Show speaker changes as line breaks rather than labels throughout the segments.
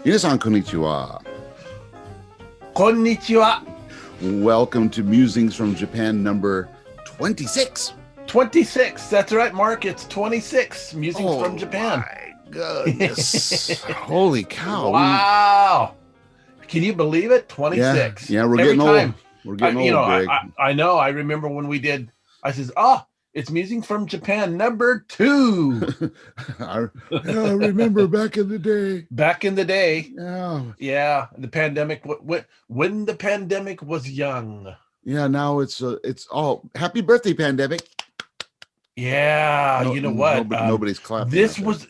皆さん、こんにちは。
Konnichiwa.
Welcome to Musings from Japan number 26.
26. That's right, Mark. It's 26. Musings from
Oh
Japan.
my goodness. Holy cow.
Wow. Can you believe it?
Yeah,
26.
yeah, we're
Every
getting old.
time.
We're
I,
getting
you know,
old,
I,
Greg.
I, I know. I remember when we did, I says, it's Musings from Japan number 2.
I, yeah, I remember back in the day.
Back in the day.
Yeah.
Yeah. The pandemic, when the pandemic was young.
Yeah, now it's happy birthday, pandemic.
Yeah.
No,
You know what?
nobody's clapping
This
out there.
was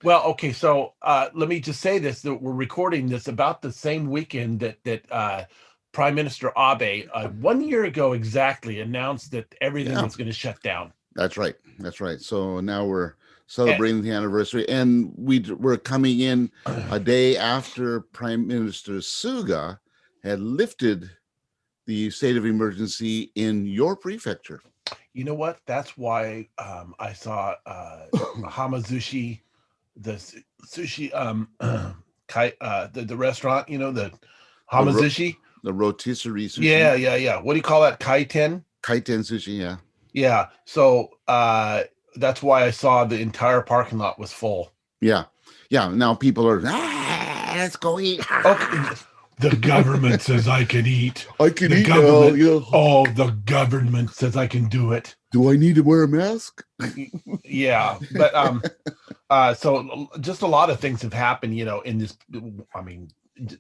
Well, okay, so let me just say this: that we're recording this about the same weekend that Prime Minister Abe, 1 year ago exactly, announced that everything
Yeah,
was going to shut down.
that's right. That's right. So now we're
And,
celebrating the anniversary, and we're coming in a day after Prime Minister Suga had lifted the state of emergency in your prefecture.
you know what? That's why I saw Hamazushi, the sushi, the restaurant, the
the ro-
Hamazushi.
the rotisserie
Yeah,
sushi,
yeah, yeah. What do you call that? Kaiten.
kaiten sushi. Yeah,
Yeah. So that's why I saw the entire parking lot was full.
yeah, yeah. Now people are let's go eat.
Okay. The government says I can eat.
I can
The
eat now.
government,
Yeah.
the government says I can do it.
Do I need to wear a mask?
Yeah, but so just a lot of things have happened, in this. I mean,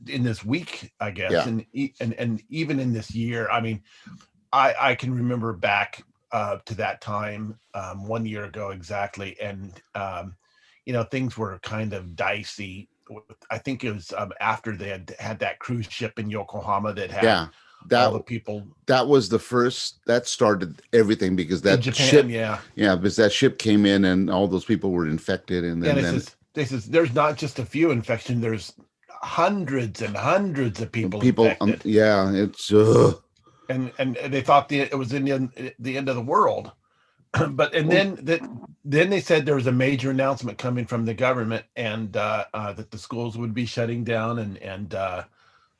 in this week, I guess,
Yeah.
and even in this year. I mean, I can remember back to that time 1 year ago exactly, and things were kind of dicey. I think it was after they had that cruise ship in Yokohama that had
Yeah.
all
That
the people
that was the first that started everything because
in
that
Japan.
ship,
Yeah,
yeah, because that ship came in and all those people were infected, and
and
then
they says there's not just a few infection. There's hundreds and hundreds of people
people,
infected,
yeah, it's
and they thought it was in the end of the world. But and
well,
then they said there was a major announcement coming from the government, and that the schools would be shutting down, and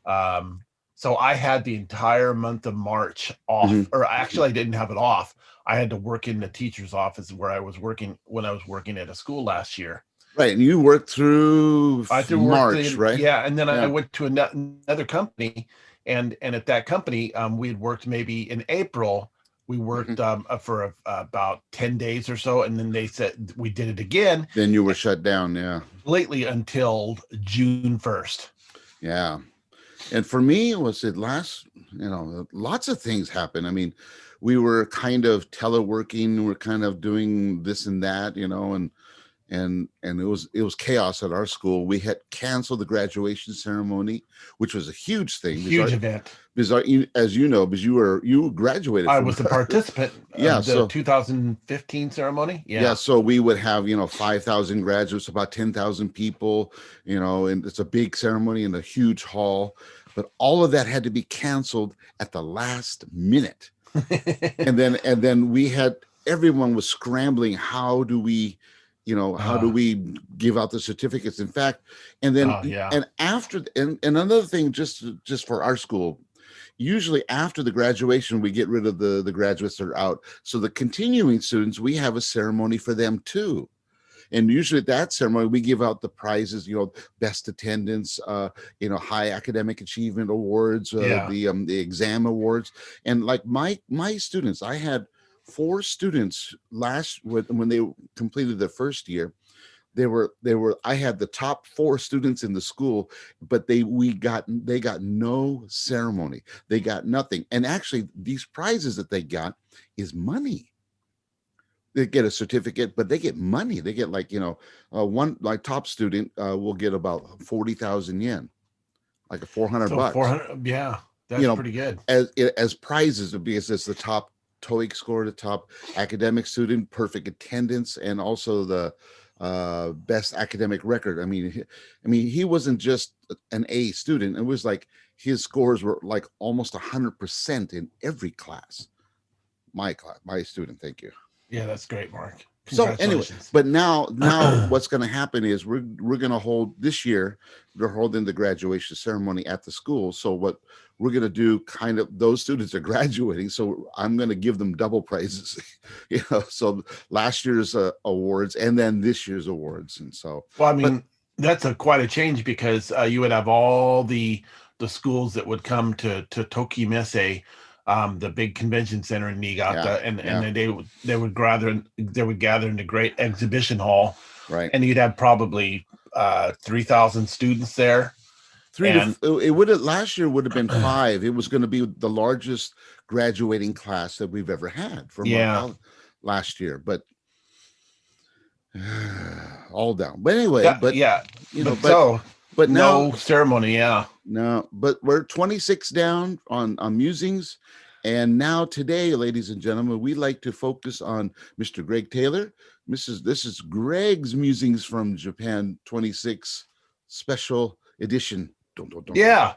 um, so I had the entire month of March
mhm.
off, or actually I didn't have it off. I had to work in the teacher's office where I was working when I was working at a school last year.
Right, and you worked through
I had to work
March, right?
yeah, and then I
Yeah.
went to another company, and at that company, we had worked maybe in April. We
Mhm.
worked for about 10 days or so, and then they said we did it again
Then you were shut down, yeah.
lately until June 1st.
Yeah. And for me, it was it last, lots of things happened. I mean, we were kind of teleworking, we're kind of doing this and that, and it was chaos at our school. We had canceled the graduation ceremony, which was a huge thing because
Huge event.
as you know, because you graduated
I
from
was the participant
yeah,
of the
so
2015 ceremony.
yeah,
Yeah.
so we would have 5,000 graduates, about 10,000 people, and it's a big ceremony in a huge hall, but all of that had to be canceled at the last minute. And then we had everyone was scrambling. How do we give out the certificates? In fact, and then
Oh yeah.
and after and another thing, just for our school, usually after the graduation we get rid of the graduates that are out, so the continuing students, we have a ceremony for them too. And usually at that ceremony we give out the prizes, best attendance, high academic achievement awards,
Yeah.
the exam awards. And like my students, I had four students last when they completed their first year. They were I had the top four students in the school, but they got no ceremony. They got nothing. And actually these prizes that they got is money. They get a certificate, but they get money. They get one like top student will get about 40,000 yen, like a 400
So
bucks,
400. Yeah,
you
that's
know,
pretty good.
as prizes, because it's the top TOEIC score, the top academic student, perfect attendance, and also the best academic record. I mean, he wasn't just an A student. It was like his scores were like almost 100% in every class. My class, my student. Thank you.
Yeah, that's great, Mark.
So anyway,
Congratulations.
but now what's going to happen is we're going to hold this year. We're holding the graduation ceremony at the school. So what we're going to do, kind of, those students are graduating, so I'm going to give them double prizes. So last year's awards and then this year's awards, and so.
Well, I
But
mean, that's quite a change because you would have all the schools that would come to Tokimese, the big convention center in
yeah,
Niigata, and
yeah,
then they would gather in the great exhibition hall,
right.
and you'd have probably 3,000 students there.
Three to
And
it would have last year would have been five. It was going to be the largest graduating class that we've ever had from our
yeah,
college last year, but all down. But anyway,
yeah,
but
yeah.
you know,
But
but
so
but now
no ceremony. Yeah.
no, but we're 26 down on musings, and now today, ladies and gentlemen, we like to focus on Mr. Greg Taylor. This is Greg's musings from Japan 26 special edition. Dun, dun, dun, dun, dun.
Yeah.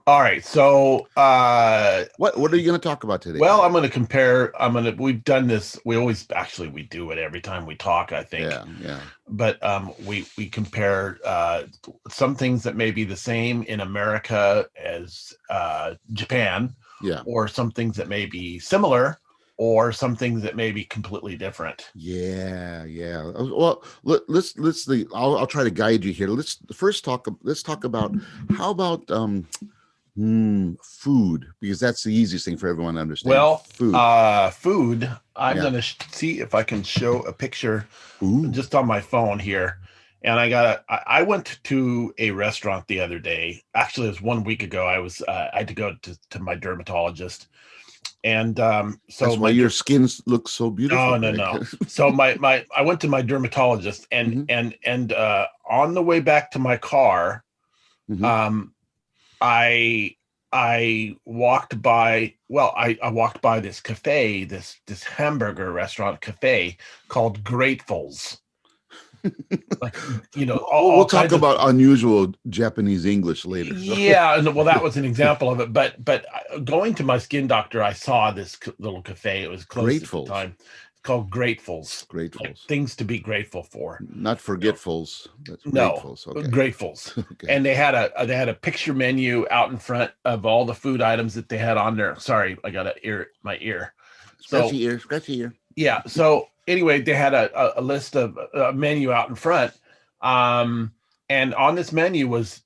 All right. So
What are you going to talk about today,
well,
Greg?
I'm going to compare. We've done this. We do it every time we talk, I think.
Yeah, yeah,
But we compare some things that may be the same in America as Japan,
yeah,
or some things that may be similar, or some things that may be completely different.
yeah, yeah. Well, I'll try to guide you here. Let's talk about how about food, because that's the easiest thing for everyone to understand.
Well,
Food.
food. I'm
Yeah.
going to see if I can show a picture
Ooh.
just on my phone here. And I went to a restaurant the other day. Actually, it was 1 week ago. I had to go to my dermatologist. And so
That's why your skin looks so beautiful,
no, no,
Greg.
no. So I went to my dermatologist, and
Hmm.
on the way back to my car,
Hmm.
um, I I walked by, I walked by this cafe, this hamburger restaurant cafe called Grateful's. Like,
We'll
all
talk
kinds of,
about unusual Japanese English later. So
yeah, and well, that was an example of it. But going to my skin doctor, I saw this little cafe. It was closed at the
gratefuls,
time. It's called Grateful's, like
gratefuls,
things to be grateful for.
not
You know,
forgetfuls. That's
no,
gratefuls. Okay.
Gratefuls.
Okay.
And they had a picture menu out in front of all the food items that they had on there. Sorry, I got my ear. So
Scratchy ear, scratchy ear.
yeah. So anyway, they had a list of a menu out in front. Um, and on this menu was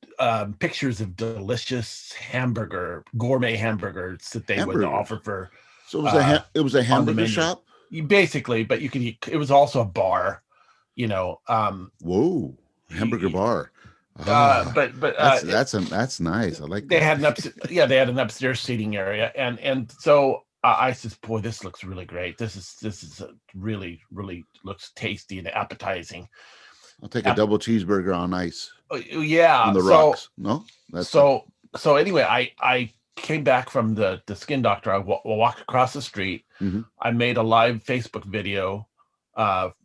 pictures of delicious gourmet hamburgers that they would
Hamburgers.
offer for
So it was
uh,
it was a
on the
hamburger
menu.
shop.
Basically, but it was also a bar,
Whoa, hamburger bar. Ah,
but
that's nice. I like
they
that.
had they had an upstairs seating area, and so I says, boy, this looks really great. This is really looks tasty and appetizing.
I'll take a double cheeseburger on ice on
Yeah.
the
So
rocks. No, that's it.
so so anyway, I came back from the skin doctor. I walked across the street.
Hmm.
I made a live Facebook video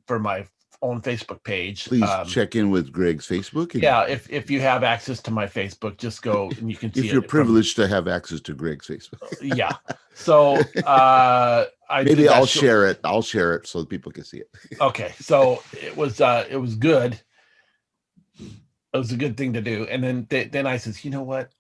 for my own Facebook page.
Please check in with Greg's Facebook, and
Yeah, if you have access to my Facebook, just go and you can see
if you're
it from.
privileged to have access to Greg's Facebook,
Yeah. So I
maybe
did that
I'll
show.
share it. I'll share it so that people can see it.
Okay, so it was good. It was a good thing to do. And then I says, you know what?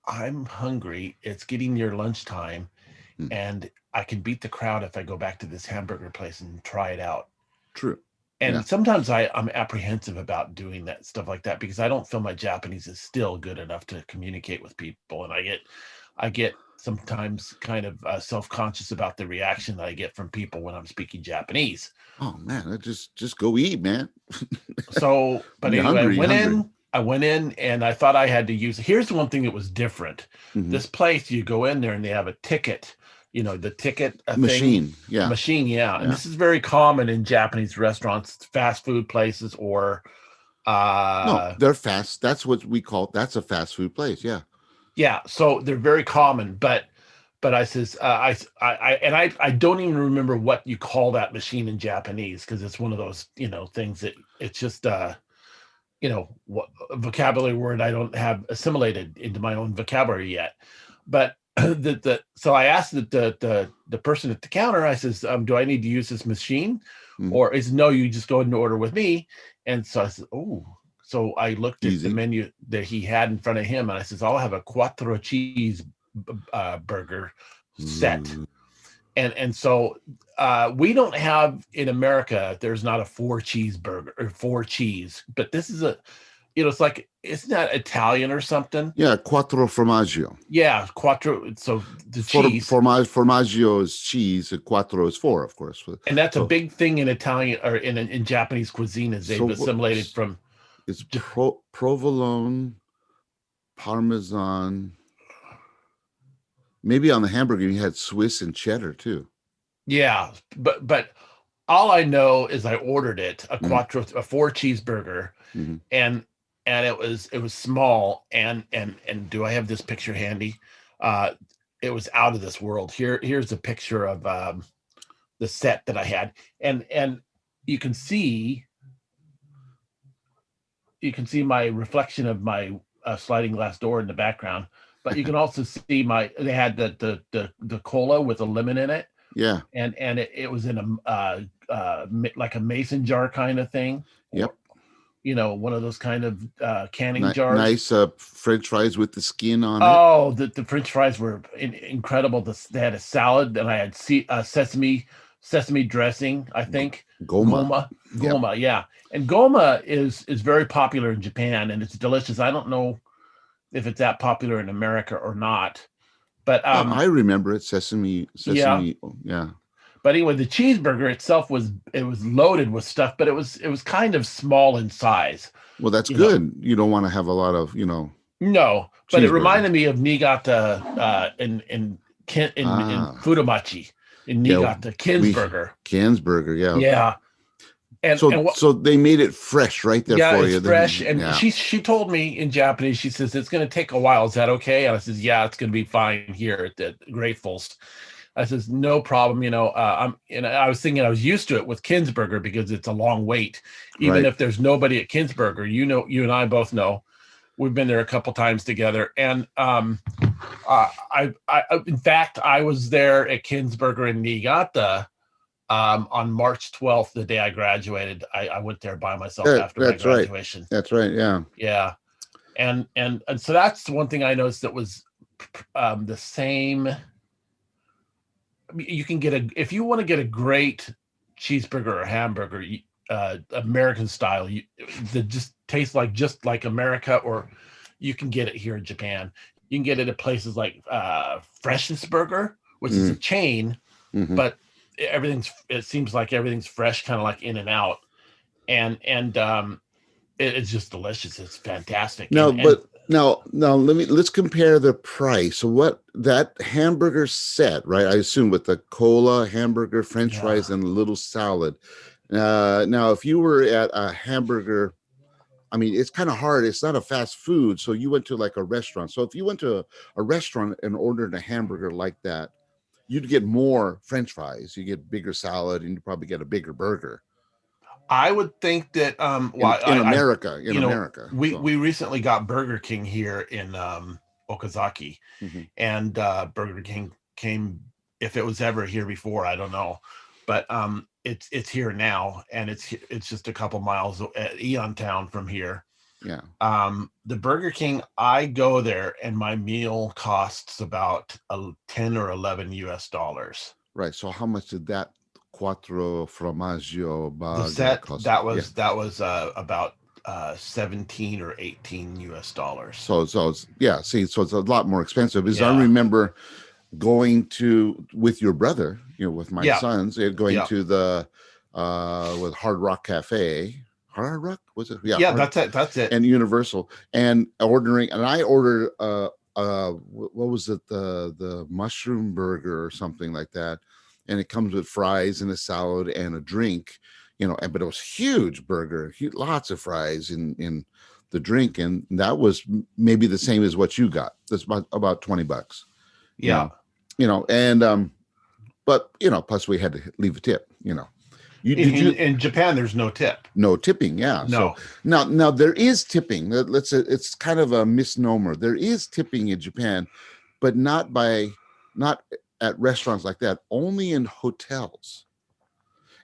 I'm hungry. It's getting near lunchtime,
Hmm.
and I can beat the crowd if I go back to this hamburger place and try it out.
True. Yeah.
And sometimes I'm apprehensive about doing that stuff like that because I don't feel my Japanese is still good enough to communicate with people, and I get sometimes kind of self-conscious about the reaction that I get from people when I'm speaking Japanese.
Oh man, just go eat, man.
So, but
When you're
anyway,
hungry, you're hungry.
I went in and I thought I had to use. Here's the one thing that was different.
Hmm.
This place, you go in there and they have a ticket, the ticket thing
Machine. Yeah.
machine. Yeah. And
Yeah.
this is very common in Japanese restaurants, fast food places, or,
No, they're fast. That's what we call. That's a fast food place. Yeah.
yeah. So they're very common, but I says, I don't even remember what you call that machine in Japanese because it's one of those, things that it's just, what vocabulary word I don't have assimilated into my own vocabulary yet. But So I asked the person at the counter, I says, do I need to use this machine?
Mm,
Or is no, you just go ahead and order with me. And so I said, oh, so I looked at the
easy.
menu that he had in front of him and I says, I'll have a quattro cheese burger set.
Ooh,
And so we don't have in America, there's not a four cheeseburger or four cheese, but this is a, it's like, isn't that Italian or something?
yeah, quattro formaggio.
Yeah, quattro. So the cheese,
Formaggio is cheese, and quattro is four, of course.
and that's a
So,
big thing in Italian or in Japanese cuisine, is they've
so
assimilated from.
it's provolone, parmesan. Maybe on the hamburger you had Swiss and cheddar too.
Yeah, but all I know is I ordered it
Mm,
a four cheeseburger,
mm-hmm.
and it was small, and do I have this picture handy? Uh, it was out of this world. Here's a picture of the set that I had, and you can see my reflection of my sliding glass door in the background, but you can also see they had the cola with a lemon in it,
Yeah.
and it was in a like a mason jar kind of thing, or
Yep.
one of those kind of canning jars.
Nice French fries with the skin on it.
Oh, the French fries were incredible. They had a salad, and I had sesame dressing, I think.
Goma.
Goma,
Yep.
goma, yeah. And goma is very popular in Japan, and it's delicious. I don't know if it's that popular in America or not, but
I remember it.
yeah.
Sesame. Yeah.
But anyway, the cheeseburger itself was loaded with stuff, but it was kind of small in size.
Well, that's
You know,
good. You don't want to have a lot of,
no, but it
cheeseburger.
reminded me of Niigata in
Ah,
Fudomachi in
yeah.
Niigata
We
Kinsburger.
Cansburger. Yeah.
Yeah, and what?
So they made it fresh right there
Yeah,
for
it's
you.
fresh,
Then,
and
yeah.
she told me in Japanese. She says it's going to take a while. Is that okay? And I says, yeah, it's going to be fine here at the Grateful's. I says, no problem. I was thinking I was used to it with Kinsburger because it's a long wait. Even
Right.
if there's nobody at Kinsburger, you and I both know we've been there a couple times together. And in fact, I was there at Kinsburger in Niigata on March 12th, the day I graduated. I went there by myself after my
That's right.
graduation.
That's right. Yeah.
Yeah, and so that's one thing I noticed that was the same. You can get if you want to get a great cheeseburger or hamburger, American style, that just tastes just like America, or you can get it here in Japan. You can get it at places like Freshest Burger, which is a chain,
Mm-hmm.
but it seems like everything's fresh, kind of like in and out, and it's just delicious. It's fantastic.
No,
And
but now let's compare the price. So what that hamburger set, right? I assume with the cola, hamburger, French
yeah,
fries, and a little salad. Now, if you were at a hamburger, I mean, it's kind of hard. It's not a fast food, so you went to like a restaurant. So if you went to a restaurant and ordered a hamburger like that, you'd get more French fries. You get bigger salad, and you probably get a bigger burger
I would think that well,
in
I
America. In America, so.
we recently got Burger King here in Okazaki,
Mhm.
and Burger King came, if it was ever here before, I don't know, but it's here now, and it's just a couple miles at Eon Town from here.
Yeah.
The Burger King, I go there and my meal costs about 10 or 11 US dollars.
Right. So how much did that quattro formaggio
The
bag
set
cost? Yeah.
that was about 17 or 18 US dollars.
So it's, yeah. See, so it's a lot more expensive. Because I
Yeah.
remember going to with your brother, with my
Yeah.
sons, going
Yeah.
to the with Hard Rock Cafe. Hard Rock was it? Yeah.
Yeah, that's it.
And Universal, and ordering, and I ordered what was it, the mushroom burger or something like that, and it comes with fries and a salad and a drink, but it was huge burger, lots of fries in the drink, and that was maybe the same as what you got. That's about $20,
Yeah.
And but plus we had to leave a tip.
In Japan, there's no tip.
No tipping, yeah.
No.
So now there is tipping. It's kind of a misnomer. There is tipping in Japan, but not at restaurants like that. Only in hotels,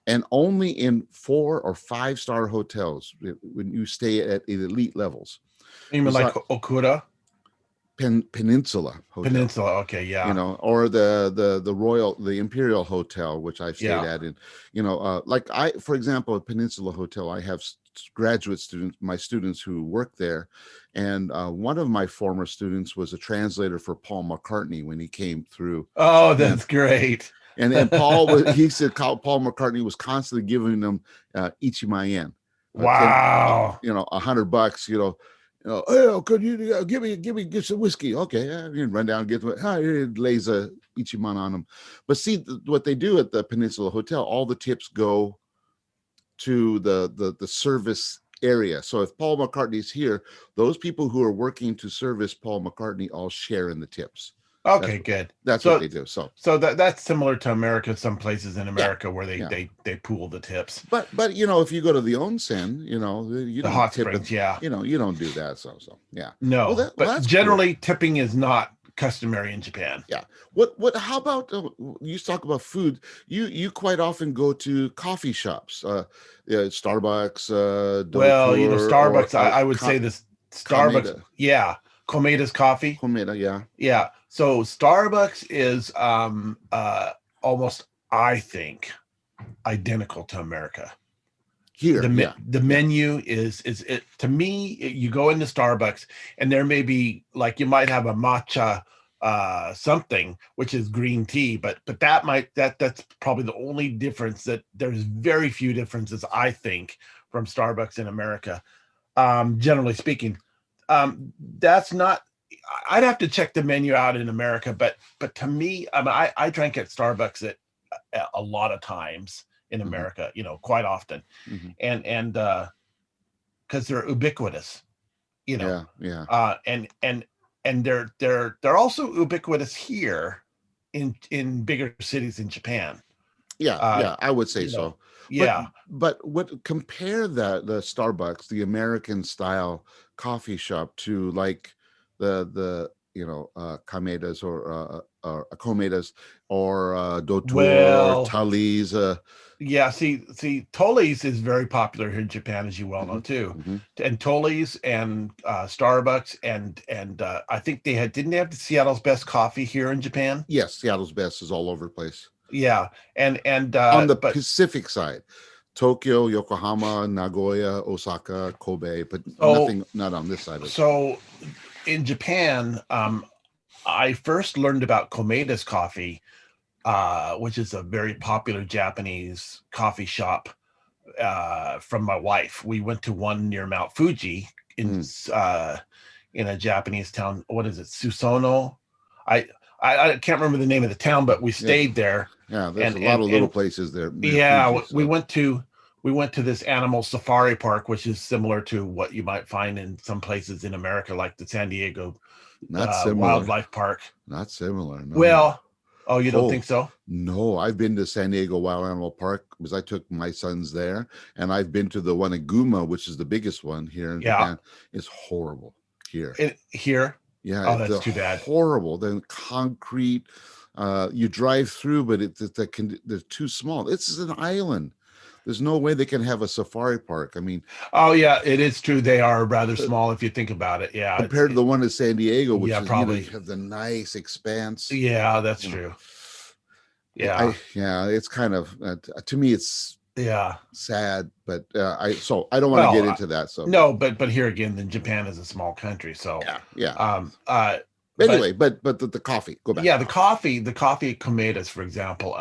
and only in 4 or 5 star hotels when you stay at elite levels.
You mean like
Besides
Okura
Peninsula Hotel,
Peninsula? Okay, yeah,
or the Imperial Hotel, which I've stayed
yeah.
at. And like for example, at Peninsula Hotel, I have graduate students, my students who work there, and one of my former students was a translator for Paul McCartney when he came through
Oh,
Japan.
that's great.
And he said Paul McCartney was constantly giving them ichimayen, 10,
Wow.
$100, oh, could you give some whiskey? Okay, you run down and get it lays a ichiman on them. But see, what they do at the Peninsula Hotel, all the tips go to the service area. So if Paul McCartney's here, those people who are working to service Paul McCartney all share in the tips.
Okay, good.
That's what
So
they do. So
that's similar to America. Some places in
yeah,
America where they
yeah.
they pool the tips.
But if you go to the onsen, you
The
don't
hot
tip it.
springs, yeah.
You don't do that. So yeah.
No,
Well,
but
that's cool.
generally tipping is not customary in Japan.
Yeah. How about you talk about food? You quite often go to coffee shops, yeah, Starbucks,
Well,
Dotour, or
Starbucks, I would say this Starbucks,
Kameda.
yeah, Komeda's coffee.
Komeda, yeah.
Yeah. So Starbucks is almost, I think, identical to America.
Here, yeah.
The menu is it to me, you go into Starbucks and there may be, like, you might have a matcha something, which is green tea, but that's probably the only difference. That there's very few differences, I think, from Starbucks in America. Generally speaking, that's not. I'd have to check the menu out in America, but to me, I mean, I drank at Starbucks at a lot of times in
Mhm,
America, quite often,
mhm.
and because they're ubiquitous, you know,
Yeah, yeah,
and they're also ubiquitous here in bigger cities in Japan.
yeah,
Uh,
yeah. I would say
you know,
so. But
yeah.
what compare the Starbucks, the American style coffee shop, to like the Kamedas or Komedas or Dotur or
Well,
Tully's.
yeah. See, Tolli's is very popular here in Japan, as you well know
Mhm,
too.
mhm.
And Tolli's and Starbucks and I think didn't they have the Seattle's best coffee here in Japan?
Yes, Seattle's best is all over the place.
Yeah, and
On the
but
Pacific side, Tokyo, Yokohama, Nagoya, Osaka, Kobe, but
so
not on this side of.
so in Japan, I first learned about Komeda's coffee, which is a very popular Japanese coffee shop, from my wife. We went to one near Mount Fuji in
Mm,
uh, in a Japanese town. What is it, Susono? I, I can't remember the name of the town, but we
yeah,
stayed there,
yeah. There's
and
a lot
and
of little
and
places there near
yeah,
Fuji.
we
So
went to this animal safari park, which is similar to what you might find in some places in America, like the San Diego
not similar,
Wildlife Park.
not similar. No.
Well, oh, you don't think
Oh,
so?
no. I've been to San Diego Wild Animal Park because I took my sons there, and I've been to the one in Guma, which is the biggest one here in
Yeah,
Japan. It's horrible here.
here.
Yeah,
Oh,
it's
that's too bad.
horrible. Then concrete. You drive through, but they're too small. It's an island. There's no way they can have a safari park. I mean,
Oh, yeah, it is true. They are rather
uh,
small if you think about it. Yeah,
compared to the one in San Diego, which
yeah,
is you
probably.
have the nice expanse.
Yeah, that's
You know,
true. Yeah,
yeah, it's kind of to me it's
yeah.
sad, but I don't want to
Well,
get into that. So,
no, but here again, then Japan is a small country, so
yeah, yeah.
um uh but
Anyway, but the coffee. Go back
yeah,
to coffee.
the coffee at Komeda's, for example,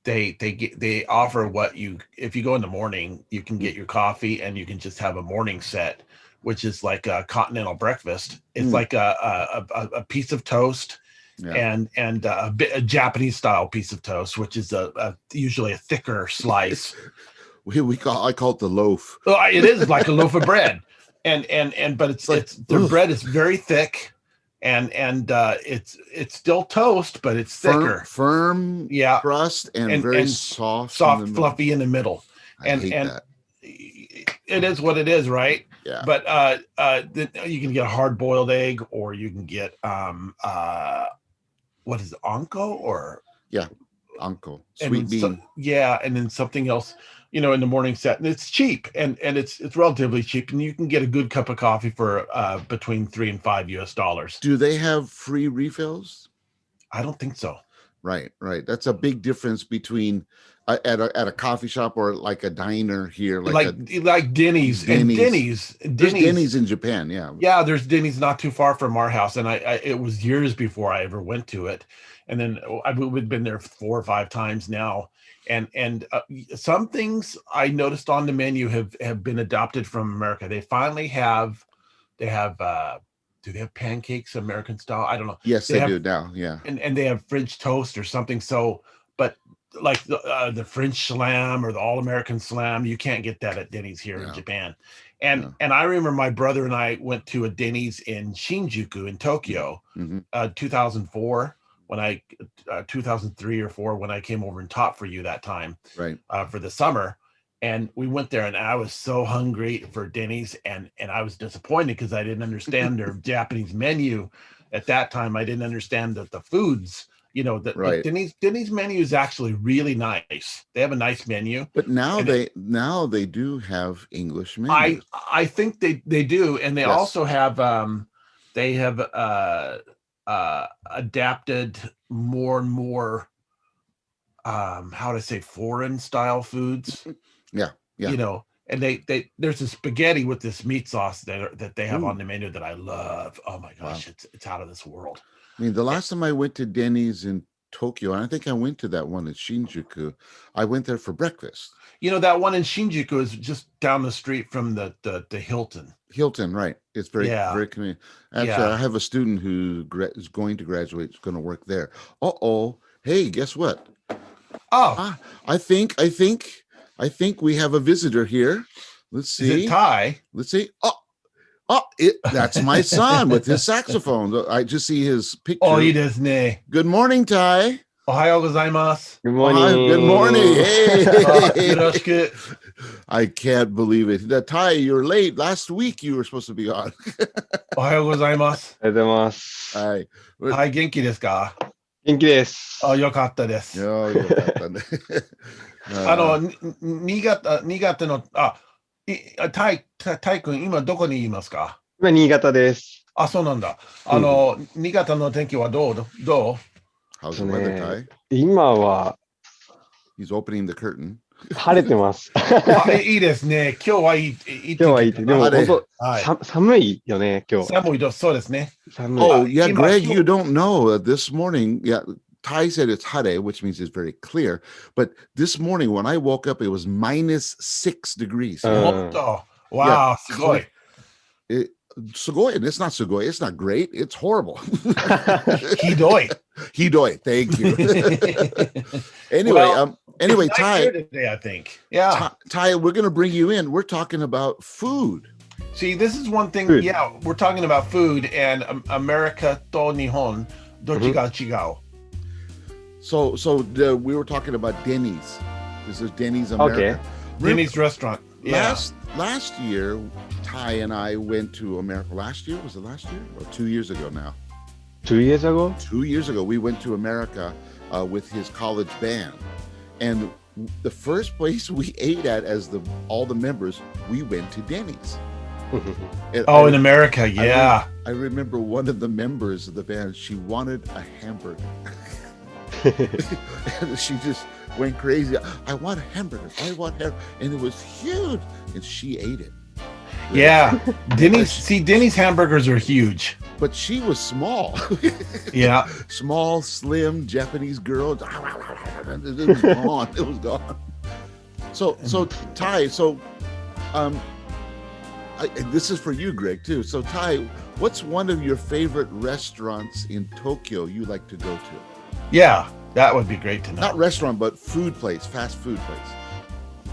they offer what you if you go in the morning, you can
Mm,
get your coffee and you can just have a morning set, which is like a continental breakfast. It's
mm,
like a piece of toast
yeah,
and a Japanese style piece of toast, which is usually a thicker slice.
I call it the loaf.
Well, it is like a loaf of bread, and but
It's like
it's their
ugh,
bread is very thick, and it's still toast, but it's thicker.
firm
Yeah,
crust and very
and
soft in the
soft,
middle.
fluffy in the middle,
I
and
hate
and
that.
it is what it is, right?
Yeah.
But you can get a hard boiled egg, or you can get what is it, onko, or
Yeah. Uncle.
and
Sweet bean.
yeah, and then something else, in the morning set, and it's cheap, and it's relatively cheap, and you can get a good cup of coffee for between $3 and $5.
Do they have free refills?
I don't think so.
Right. That's a big difference between at a coffee shop or like a diner here,
like Denny's. And
Denny's. There's Denny's in Japan. Yeah.
Yeah, there's Denny's not too far from our house, and I it was years before I ever went to it, and then we've been there 4 or 5 times now, and some things I noticed on the menu have been adopted from America. They finally have do they have pancakes American style? I don't know.
Yes, they do now. Yeah,
and they have French toast or something. So, but like the French slam or the all American slam, you can't get that at Denny's here in Japan. And I remember my brother and I went to a Denny's in Shinjuku in Tokyo, 2004 when 2003 or 4 when I came over and taught for you that time,
right?
For the summer. And we went there, and I was so hungry for Denny's, and I was disappointed because I didn't understand their Japanese menu at that time. I didn't understand the foods. But Denny's menu is actually really nice. They have a nice menu.
But now they do have English menus.
I think they do, and they also have adapted more and more how to say foreign style foods.
Yeah.
And they there's a spaghetti with this meat sauce that they have on the menu that I love. Oh my gosh, it's out of this world.
I mean, the last time I went to Denny's in Tokyo, and I think I went to that one in Shinjuku, I went there for breakfast.
That one in Shinjuku is just down the street from the Hilton.
Hilton, right? It's very convenient. Actually, I have a student who is going to graduate, is going to work there. Hey, guess what? I think we have a visitor here. Let's see.
Is it Ty?
Let's see. That's my son with his saxophone. I just see his picture. Good morning, Ty.
Ohayou gozaimasu.
Good morning.
Good morning. Hey.
Yoroshiku.
I can't believe it. Ty, you're late. Last week you were supposed to be on.
Ohayou gozaimasu.
ありがとうございます。
はい。
はい、元気ですか？
元気です。
よかったです。
よかったね。
新潟の、タイ君、今どこにいますか？
今、新潟です。
そうなんだ。新潟の天気はどう？
How's the weather, Ty?
今は
He's opening the curtain.
晴れてます。
いいですね。今日はいい。
今日はいい。でも本当、寒いよね、今日。
寒いと、そうですね。
Oh, yeah, Greg, you don't know. This morning, Ty said it's hare, which means it's very clear. But this morning, when I woke up, it was -6 degrees.
Wow, すごい。
Sugoi, and it's not sugoi. It's not great. It's horrible.
Hidoi.
Thank you. Anyway, Ty.
Today, I think. Yeah.
Ty, we're going to bring you in. We're talking about food.
See, this is one thing. Food. Yeah, we're talking about food, and America to Nihon, dochi ga chigau.
So we were talking about Denny's. This is Denny's America.
Okay.
Denny's restaurant. Yeah.
Last year, Ty and I went to America. Last year? Was it last year? Or 2 years ago now?
2 years ago?
2 years ago, we went to America with his college band. And the first place we ate at as all the members, we went to Denny's.
In America, yeah.
I remember one of the members of the band, she wanted a hamburger. And she just went crazy. I want hamburgers. And it was huge. And she ate it.
Yeah. Denny's hamburgers are huge.
But she was small.
Yeah.
Small, slim Japanese girl. It was gone. So Ty, this is for you, Greg, too. So Ty, what's one of your favorite restaurants in Tokyo you like to go to?
Yeah, that would be great to know.
Not restaurant, but food place, fast food place.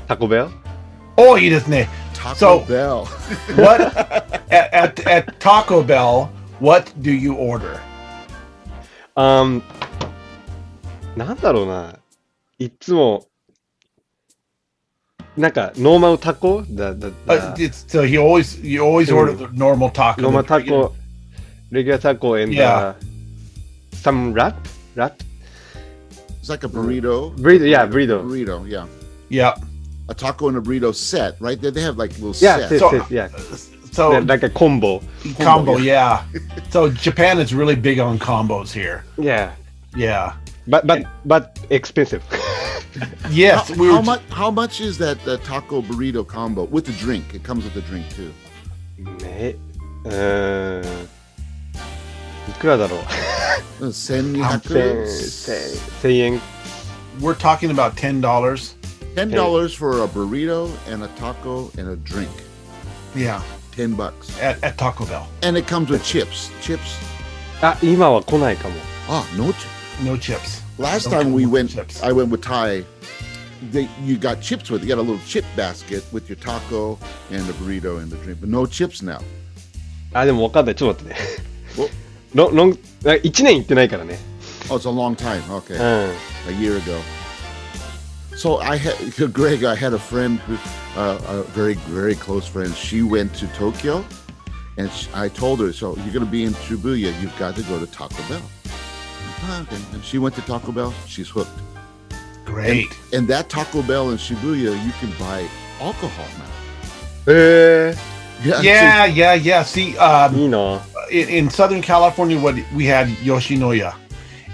Taco Bell?
いいですね。
Taco Bell.
What at Taco Bell, what do you order?
なんだろうな。いつもなんかnormal taco,
So you always order the normal taco.
normal taco, regular taco, and some wrap.
It's like a burrito.
Burrito.
Burrito, yeah.
Yeah.
A taco and a burrito set, right? They have like little
Yeah,
sets.
So
like a combo.
Combo, yeah. So Japan is really big on combos here.
Yeah.
Yeah.
But expensive.
Yes.
How much is that taco burrito combo with the drink? It comes with the drink too.
ね、いくらだろう。
1200
1000円。
We're talking about $10.
$10 for a burrito and a taco and a drink.
Yeah.
$10
at Taco Bell.
And it comes with chips. Chips.
あ、今は来ないかも。
No
chips.
Last time we went, I went with Thai. You got chips with it. You got a little chip basket with your taco and the burrito and the drink, but no chips now.
あ、でも分かんない。ちょっと待ってね。1年行ってないからね。
Oh, it's a long time. Okay. A year ago. So Greg, I had a friend who, a very, very close friend. She went to Tokyo, and I told her, so you're going to be in Shibuya, you've got to go to Taco Bell. Okay. And she went to Taco Bell. She's hooked.
Great.
And that Taco Bell in Shibuya, you can buy alcohol now.
Yeah. See,
いいな。
in Southern California, we had Yoshinoya.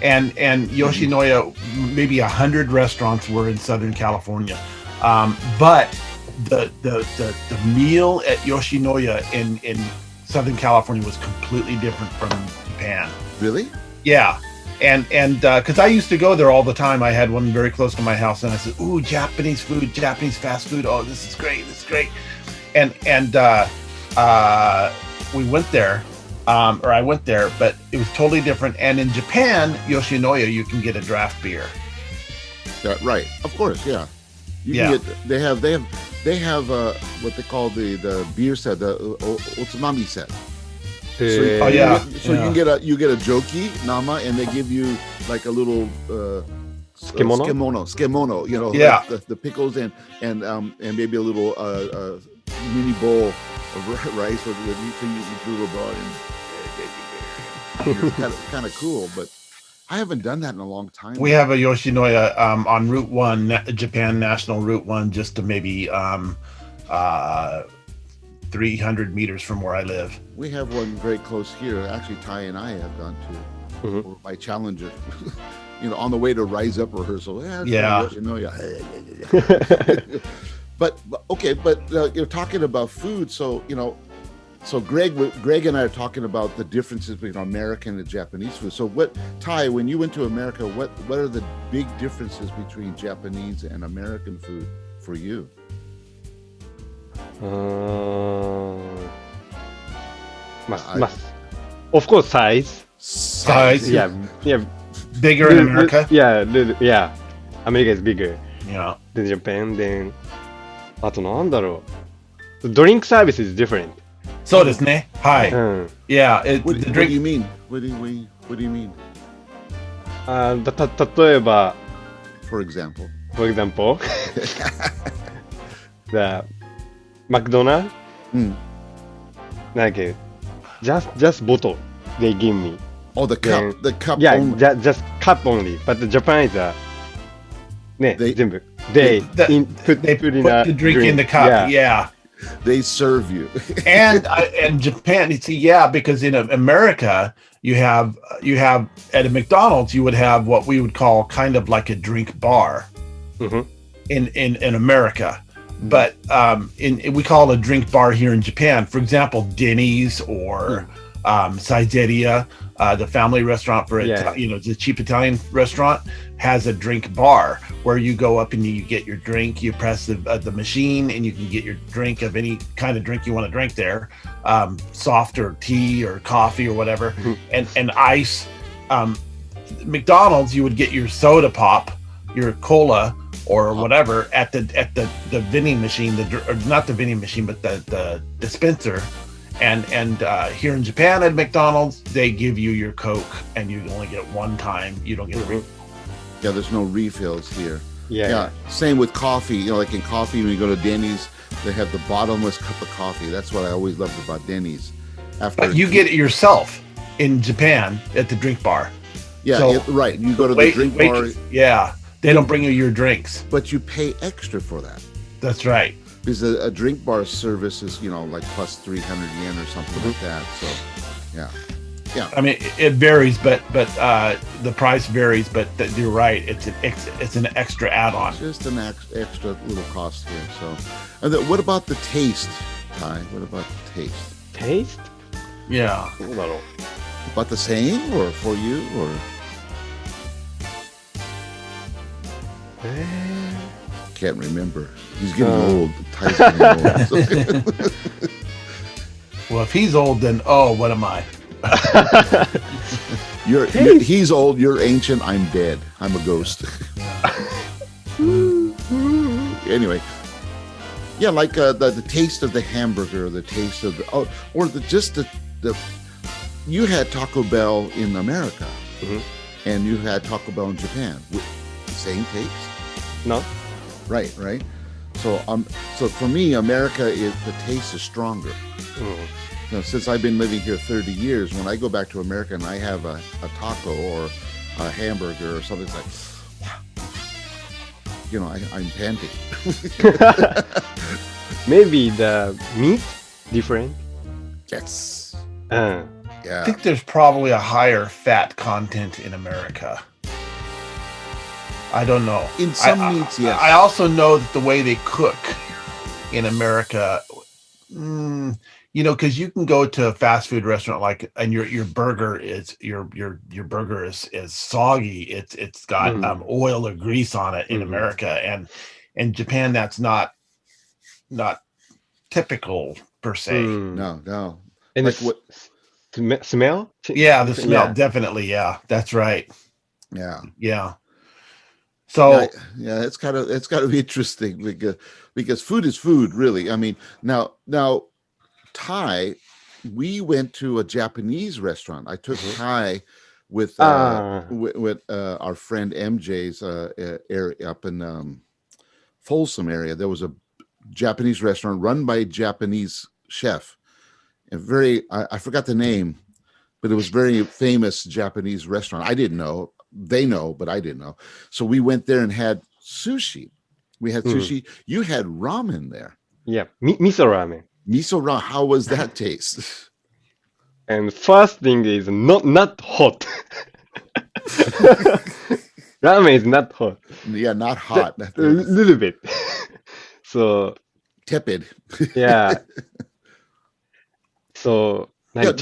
And Yoshinoya, maybe 100 restaurants were in Southern California, but the meal at Yoshinoya in Southern California was completely different from Japan.
Really?
Yeah, and because I used to go there all the time. I had one very close to my house, and I said, "Ooh, Japanese food, Japanese fast food. Oh, this is great, And we went there. Or I went there, but it was totally different. And in Japan, Yoshinoya, you can get a draft beer.
Right, of course, yeah. You can get. They have what they call the beer set, the otsumami set. So you get a joki nama, and they give you like a little skemono. You know, like the pickles and maybe a little mini bowl of rice, or you do a little broad. It's kind of cool, but I haven't done that in a long time.
We have a Yoshinoya on Route 1, Japan National Route 1, just to maybe 300 meters from where I live.
We have one very close here. Actually, Ty and I have gone to my Challenger. On the way to Rise Up rehearsal. Yoshinoya. But you're talking about food, so Greg and I are talking about the differences between American and Japanese food. So Ty, when you went to America, what are the big differences between Japanese and American food for you?
Of course, size. Yeah.
Bigger in America?
Yeah. America is bigger.
Yeah.
Than Japan. Then, あとなんだろう。Drink service is different.
そうですね。はい。Yeah.
What do you mean? What do you mean?
例えば
For example.
the McDonald's. なんだっけ just bottle they give me.
Oh, the cup. The cup.
Yeah,
only.
just cup only. But Japan is 全部。They put
in the drink in the cup. Yeah.
They serve you.
and Japan, because in America you have at a McDonald's you would have what we would call kind of like a drink bar in America. But we call it a drink bar here in Japan. For example, Denny's or Saizeria, the family restaurant for the cheap Italian restaurant, has a drink bar where you go up and you get your drink, you press the machine, and you can get your drink of any kind of drink you want to drink there, soft or tea or coffee or whatever, and ice. McDonald's, you would get your soda pop, your cola or whatever at the vending machine, not the vending machine, but the dispenser. And here in Japan at McDonald's, they give you your Coke, and you only get one time. You don't get a refill.
Yeah, there's no refills here.
Yeah,
Yeah, same with coffee. Like in coffee, when you go to Denny's, they have the bottomless cup of coffee. That's what I always loved about Denny's. After,
But you get it yourself in Japan at the drink bar.
yeah,
So
right. You go to the
wait,
drink bar,
waitress, yeah, they don't bring you your drinks.
but you pay extra for that
That's right.
because a drink bar service is like plus 300 yen or something like that. So, yeah, yeah.
I mean, it varies, but the price varies. But you're right. It's an extra add-on.
Just an extra little cost here. So, and then what about the taste, Ty? What about the taste?
taste?
Yeah.
どうだろう
About the same, or for you, or
え
can't remember. He's getting old. Ty's getting old.
Well, if he's old, then what am I?
He's old. You're ancient. I'm dead. I'm a ghost. Anyway, yeah, like the taste of the hamburger, the taste of the you had Taco Bell in America, and you had Taco Bell in Japan. Same taste,
No?
right? So for me, America the taste is stronger. Since I've been living here 30 years, when I go back to America and I have a taco or a hamburger or something, it's like, wow, I'm panting.
Maybe the meat different.
Yes.
Uh,
I
Yeah.
think there's probably a higher fat content in America. I don't know.
In some meats, yes.
I also know that the way they cook in America, because you can go to a fast food restaurant and your burger is your burger is soggy. It's got oil or grease on it in America, and in Japan that's not typical per se.
No.
and
Like
the
what?
smell?
Yeah, the smell
Yeah.
definitely. Yeah, that's right.
Yeah.
Yeah. So
Yeah, it's got to be interesting because food is food, really. I mean, now Thai, we went to a Japanese restaurant. I took Thai with our friend MJ's area up in Folsom area. There was a Japanese restaurant run by a Japanese chef, and I forgot the name, but it was very famous Japanese restaurant. I didn't know. They know, but I didn't know. So we went there and had sushi. We had sushi. You had ramen there.
Yeah, miso ramen.
Miso ramen. How was that taste?
And first thing is not hot. Ramen is not hot.
Yeah, not hot.
A little bit. So
Tepid.
yeah. So
Yeah.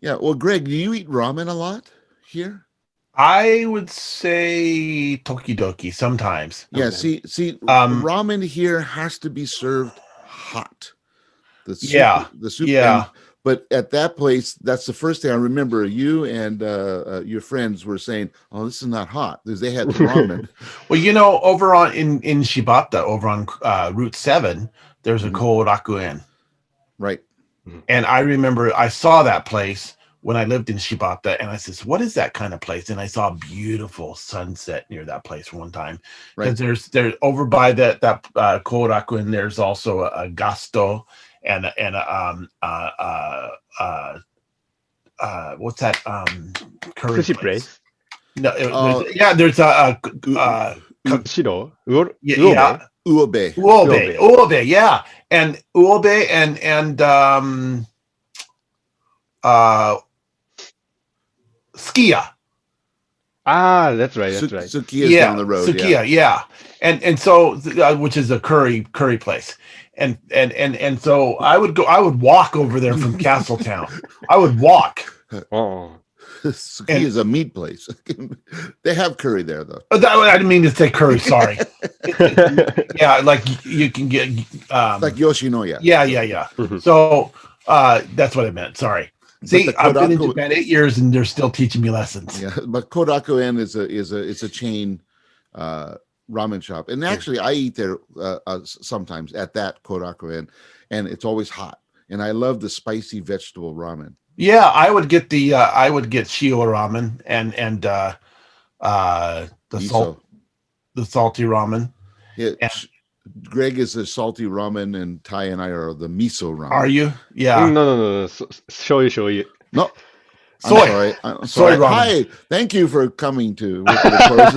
Yeah.
Well, Greg, do you eat ramen a lot here?
I would say tokidoki sometimes.
Yeah.
Okay.
See, ramen here has to be served hot. The soup.
Yeah.
But at that place, that's the first thing I remember. You and your friends were saying, "Oh, this is not hot," because they had the ramen.
Well, over in Shibata, over on Route 7, there's a Korakuen.
Right.
And I remember I saw that place when I lived in Shibata, and I says, "What is that kind of place?" And I saw a beautiful sunset near that place one time.
Right.
Because there's over by that Korakuen, there's also a gasto and what's that curry
Sushi
place?
place.
No, there's a
Shiro?
yeah.
Uobe.
Uobe, yeah, and Uobe and Skia.
Ah, that's right.
Sukiya's down the road.
Sukiya, yeah. And so which is a curry place. And so I would walk over there from Castletown. I would walk.
Oh.
Sukiya is a meat place. They have curry there, though.
I didn't mean to say curry, sorry. Yeah, like you can get
Like Yoshinoya.
Yeah. So that's what I meant. Sorry. See, I've been in Japan 8 years and they're still teaching me lessons.
Yeah, but Korakuen is a chain ramen shop, and actually I eat there sometimes at that Korakuen, and it's always hot, and I love the spicy vegetable ramen.
Yeah, I would get shio ramen and the
Miso.
salt. the salty ramen.
Yeah,
And
Greg is the salty ramen, and Ty and I are the miso
are
ramen.
you? Yeah.
No, no, no, no. Show you, show you.
No, I'm
Soy.
sorry. I'm
Soy
sorry.
ramen.
Hi, thank you for coming to Wicked of Course.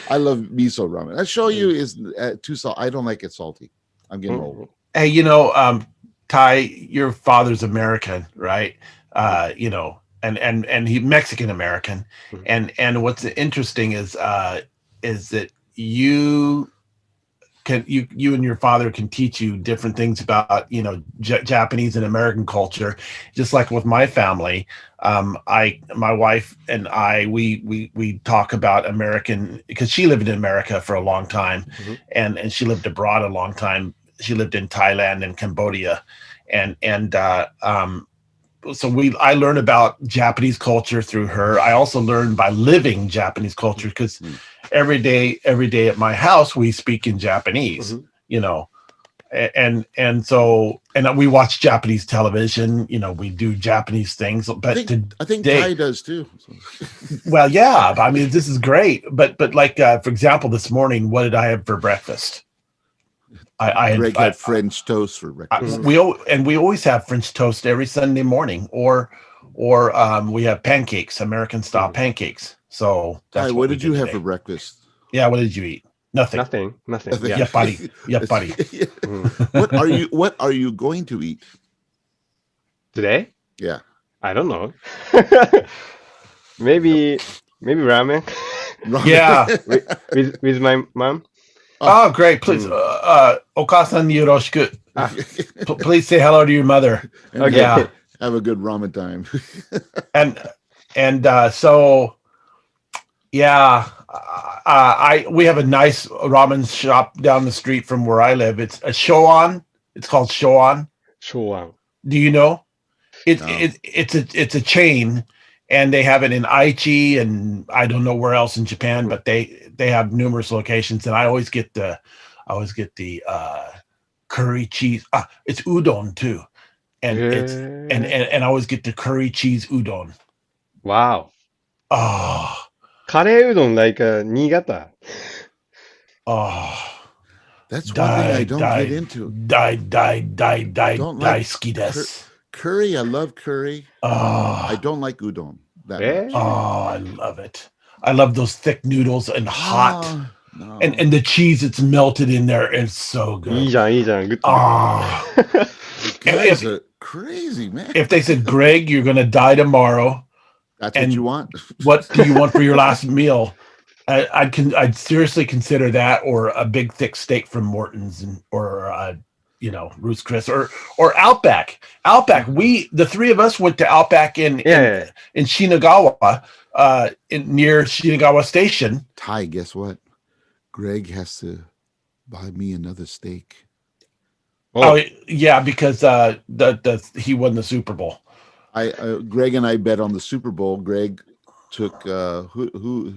I love miso ramen. I show you is too salt. I don't like it salty. I'm getting old.
Hey, Ty, your father's American, right? And he Mexican American, and what's interesting is that you and your father can teach you different things about Japanese and American culture, just like with my family. My wife and I, we talk about American because she lived in America for a long time, and she lived abroad a long time. She lived in Thailand and Cambodia, and so I learned about Japanese culture through her. I also learned by living Japanese culture because every day at my house we speak in Japanese, and we watch Japanese television. We do Japanese things. But
I think
today,
Ty does too.
well, yeah, I mean this is great. But like for example, this morning, what did I have for breakfast?
Greg had French toast for breakfast.
We always have French toast every Sunday morning, or we have pancakes, American style pancakes. So that's
Ty, what did you have
today.
for breakfast?
Yeah, what did you eat? Nothing.
Nothing. Yeah.
Yeah, buddy. Yeah, buddy.
What are you going to eat
Today?
Yeah,
I don't know. maybe ramen
Yeah.
with my mom.
Oh, great. Please, Okasan yoroshiku. Please say hello to your mother.
Okay.
Yeah.
Have a good ramen time.
and so yeah, we have a nice ramen shop down the street from where I live. It's a Shoan. It's called Shoan.
Showan.
Do you know?
No.
It's a chain, and they have it in Aichi and I don't know where else in Japan, but they have numerous locations. And I always get the curry cheese. It's udon too, and and I always get the curry cheese udon.
Wow.
Oh,
Kare udon like Niigata.
That's one thing I don't get into. Don't like
daisuki desu.
Curry. I love curry. I don't like udon that much.
Oh, I love it. I love those thick noodles and hot.
No.
And the cheese it's melted in there. It's so good.
いいじゃん、いいじゃん。Good.
You guys are crazy, man.
If they said, Greg, you're going to die tomorrow.
That's what you want?
What do you want for your last meal? I'd seriously consider that, or a big thick steak from Morton's, or Ruth's Chris, or Outback. The three of us went to Outback in Shinagawa, near Shinagawa Station.
Ty, guess what? Greg has to buy me another steak.
Oh yeah, because he won the Super Bowl.
Greg and I bet on the Super Bowl. Greg took who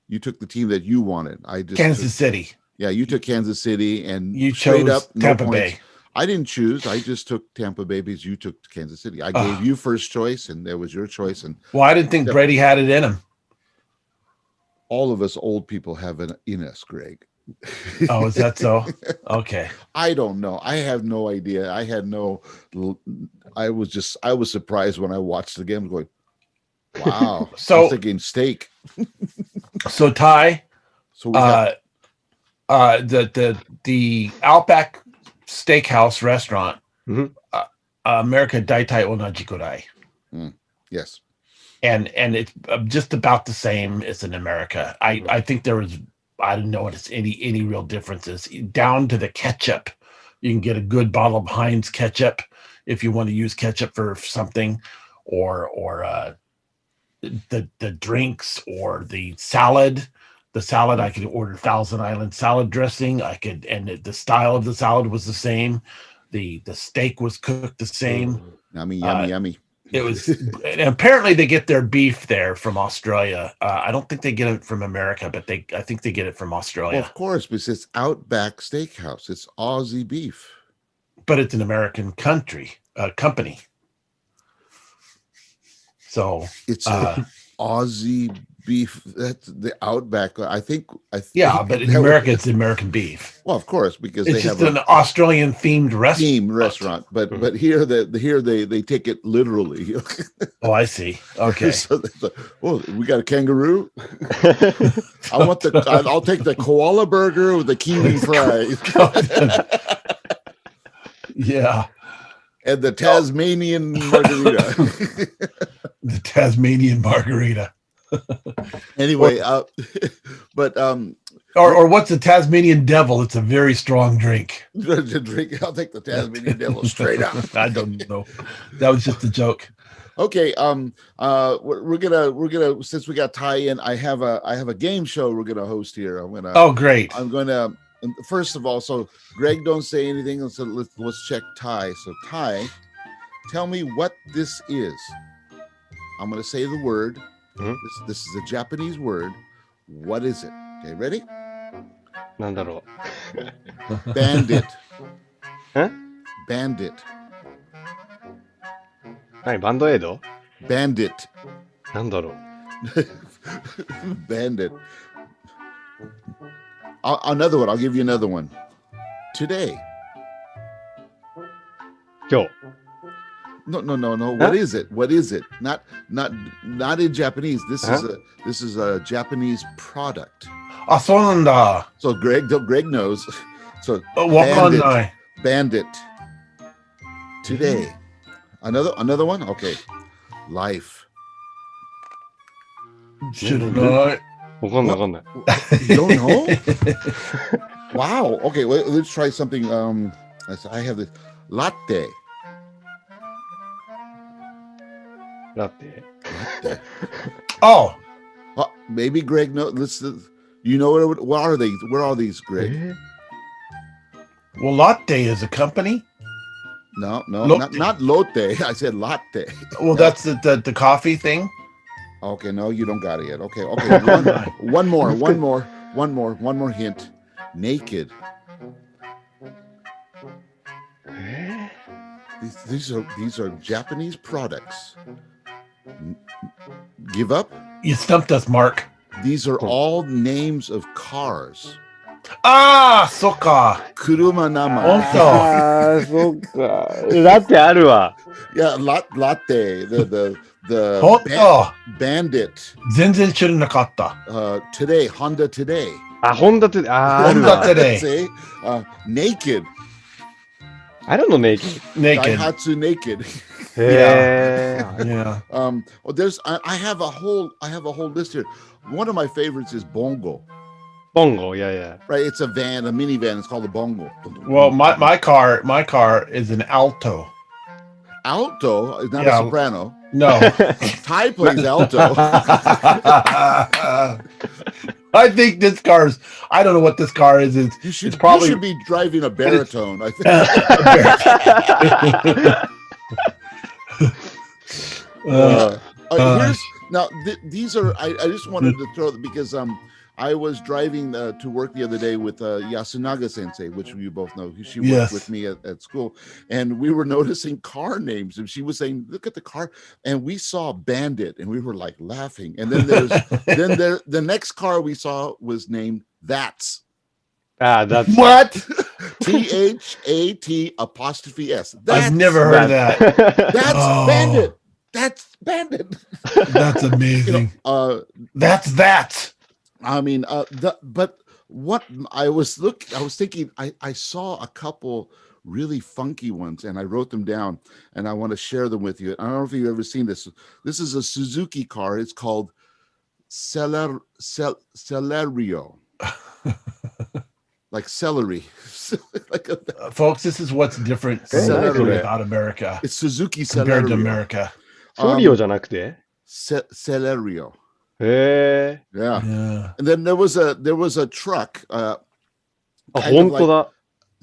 you took the team that you wanted. I just
Kansas City.
Yeah, you took Kansas City, and
you chose
up,
Tampa Bay.
I didn't choose. I just took Tampa Bay because you took Kansas City. I gave you first choice, and that was your choice. And
I didn't think Brady had it in him.
All of us old people have it in us, Greg.
Oh, is that so? Okay.
I don't know. I have no idea. I was surprised when I watched the game going, wow.
So
I'm thinking steak.
So Ty,
so we have,
the Outback Steakhouse restaurant, America Daitai Onaji Kurai.
Yes.
And it's just about the same as in America. I think I don't know what it's any real differences down to the ketchup. You can get a good bottle of Heinz ketchup if you want to use ketchup for something, or the drinks, or the salad. The salad, I could order Thousand Island salad dressing. And the style of the salad was the same. The steak was cooked the same.
Yummy.
It was, and apparently they get their beef there from Australia. I don't think they get it from America, but I think they get it from Australia.
Well, of course, because it's Outback Steakhouse. It's Aussie beef.
But it's an American company. So
it's Aussie beef. That's the Outback. I
Yeah,
think
but in
that
America, it's American beef.
well, of course, because
It's
they
just
have a
an Australian themed
theme
restaurant.
restaurant. But here they take it literally.
Oh, I see. Okay.
So oh, we got a kangaroo. I'll take the koala burger with the kiwi fries
Yeah.
and the Tasmanian margarita.
The Tasmanian margarita.
Anyway, but
Or what's the Tasmanian devil? It's a very strong drink.
to drink, I'll take the Tasmanian devil straight up.
I don't know. That was just a joke.
Okay, we're gonna since we got tie in, I have a game show we're gonna host here.
Oh, great.
I'm gonna first of all, so Greg, don't say anything. So let's check Ty. So Ty, tell me what this is. I'm gonna say the word.
Mhm.
This is a Japanese word. What is it? Okay, ready?
なんだろ
Bandit.
え
Bandit.
何バンドエイド
Bandit.
なんだろう
Bandit. Another one. I'll give you another one. Today.
今日
No.
Huh?
What is it? What is it? Not in Japanese. This is a Japanese product.
あ、そうなんだ。
So Greg knows. So
わかんない。
Bandit. Today. Another one? Okay. Life.
知らない。
わかんないわかんない
You don't know? Wow. Okay, let's try something. I have this latte.
だって
Oh,
Maybe Greg knows. You know what are these? Where are these, Greg?
え
well, Latte is a company.
No,
Lotte.
not lotte. I said latte.
Well, that's the coffee thing.
Okay, no, you don't got it yet. Okay. One more hint. Naked.
え
These are Japanese products. Give up?
You stumped us, Mark.
These are all names of cars.
ああ、そっか。
Kuruma nama.
本当。
ああそっかだってあるわ
Yeah, latte. The
本当。
bandit.
全然知らなかった。
Today, Honda today.
あホンダってあある
Honda
わ
today.
See? Naked.
I don't know naked
Naked.
Daihatsu naked.
へえ
Yeah.
Well, I have a whole list here. One of my favorites is bongo.
ボンゴいやいや
Right? It's a minivan. It's called a bongo.
Well, my car is an Alto.
Alto is not
Yeah.
a soprano.
No.
Ty plays alto.
I think this car's. I don't know what this car is.
You should,
It's probably-
you should be driving a baritone. I think. Here's now. These are. I just wanted to throw because I was driving to work the other day with Yasunaga Sensei, which you both know. She worked
Yes.
with me at school, and we were noticing car names, and she was saying, "Look at the car," and we saw Bandit, and we were like laughing. And then the next car we saw was named That's.
ああだって
What?
THAT apostrophe S.
I've never heard of that.
That's
Oh.
Bandit. That's Bandit.
That's amazing. That's.
I mean, but what I was thinking, I saw a couple really funky ones, and I wrote them down, and I want to share them with you. I don't know if you've ever seen this. This is a Suzuki car. It's called Celerio. Like celery. Like
Folks, this is what's different
Celery.
about America
it's Suzuki
compared to
Celerio.
America.
ソリオじゃなくて
Celerio.
へえ
Yeah.
Yeah.
And then there was a truck.
あ
kind
本
of
当だ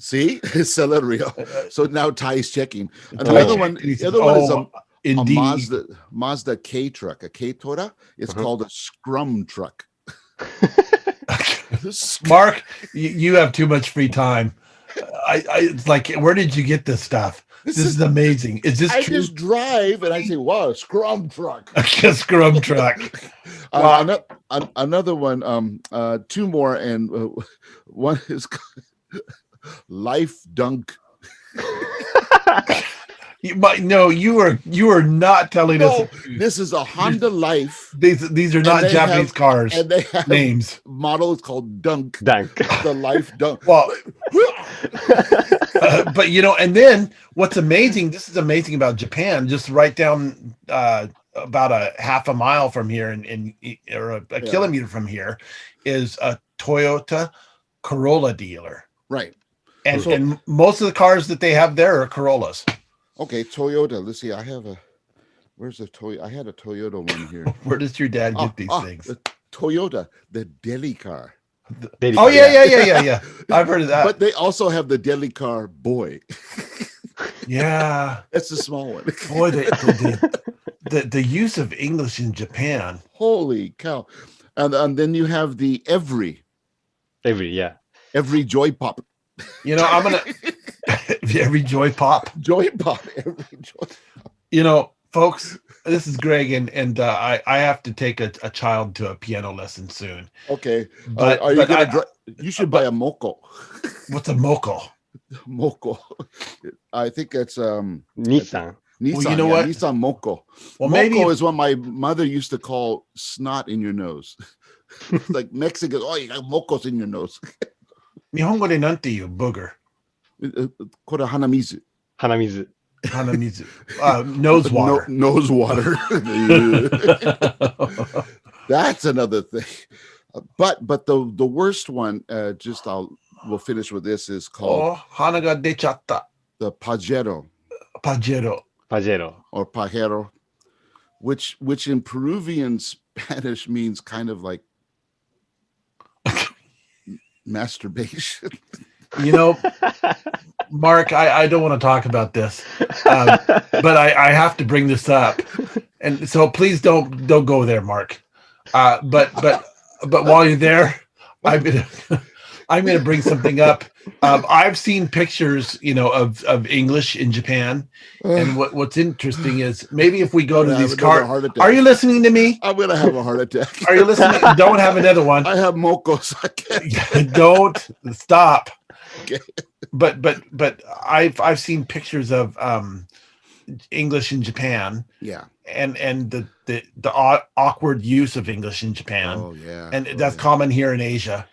See, Celerio. So now Ty's checking. And the
Oh.
other one, the other one is a
Indeed.
Mazda K truck, a K Tora. It's
Uh-huh.
called a Scrum truck.
Mark, you have too much free time. It's like, where did you get this stuff? This is amazing. Is this
I
true?
just drive and I say, wow, scrum truck.
A scrum truck. Wow.
Another one, two more, and one is Life Dunk.
You are not telling us.
No, this is a Honda Life.
These are not Japanese cars.
And they have
names.
Models called Dunk.
Dunk.
The Life Dunk.
Well, but and then what's amazing? This is amazing about Japan. Just right down about a half a mile from here, or a kilometer from here, is a Toyota Corolla dealer.
Right.
And most of the cars that they have there are Corollas.
Okay, Toyota. Let's see. Where's the Toyota? I had a Toyota one here.
Where does your dad get these things?
The Toyota, the deli car.
Yeah. I've heard of that.
But they also have the deli car boy.
Yeah.
That's the small one.
Boy, the use of English in Japan.
Holy cow. And then you have the Every Joy Pop.
I'm gonna every Joy Pop.
Joy Pop. Every Joy Pop.
Folks, this is Greg, and I have to take a child to a piano lesson soon.
Okay. But are you gonna you should buy a Moko.
What's a Moko?
Moko. I think it's
Nissan.
Well, you know what?
Nissan Moko.
Well,
Moko is what my mother used to call snot in your nose. Like Mexicans, you got mocos in your nose.
日本語でなんて言う booger?
これ鼻水。
鼻水。Nose water.
Nose water. That's another thing. But the worst one, we'll finish with this, is called
鼻が出ちゃった
the Pajero.
Pajero.
Or Pajero, which in Peruvian Spanish means kind of like masturbation.
Mark, I don't want to talk about this, but I have to bring this up, and so please don't go there, Mark. But while you're there, I'm gonna bring something up. I've seen pictures, of English in Japan, and what's interesting is maybe if we go to these cars. Are you listening to me?
I'm gonna have a heart attack.
Are you listening? Don't have another one.
I have mocos. I can't.
Don't stop.
Okay.
But I've seen pictures of English in Japan.
Yeah.
And the awkward use of English in Japan.
Oh yeah.
And that's common here in Asia,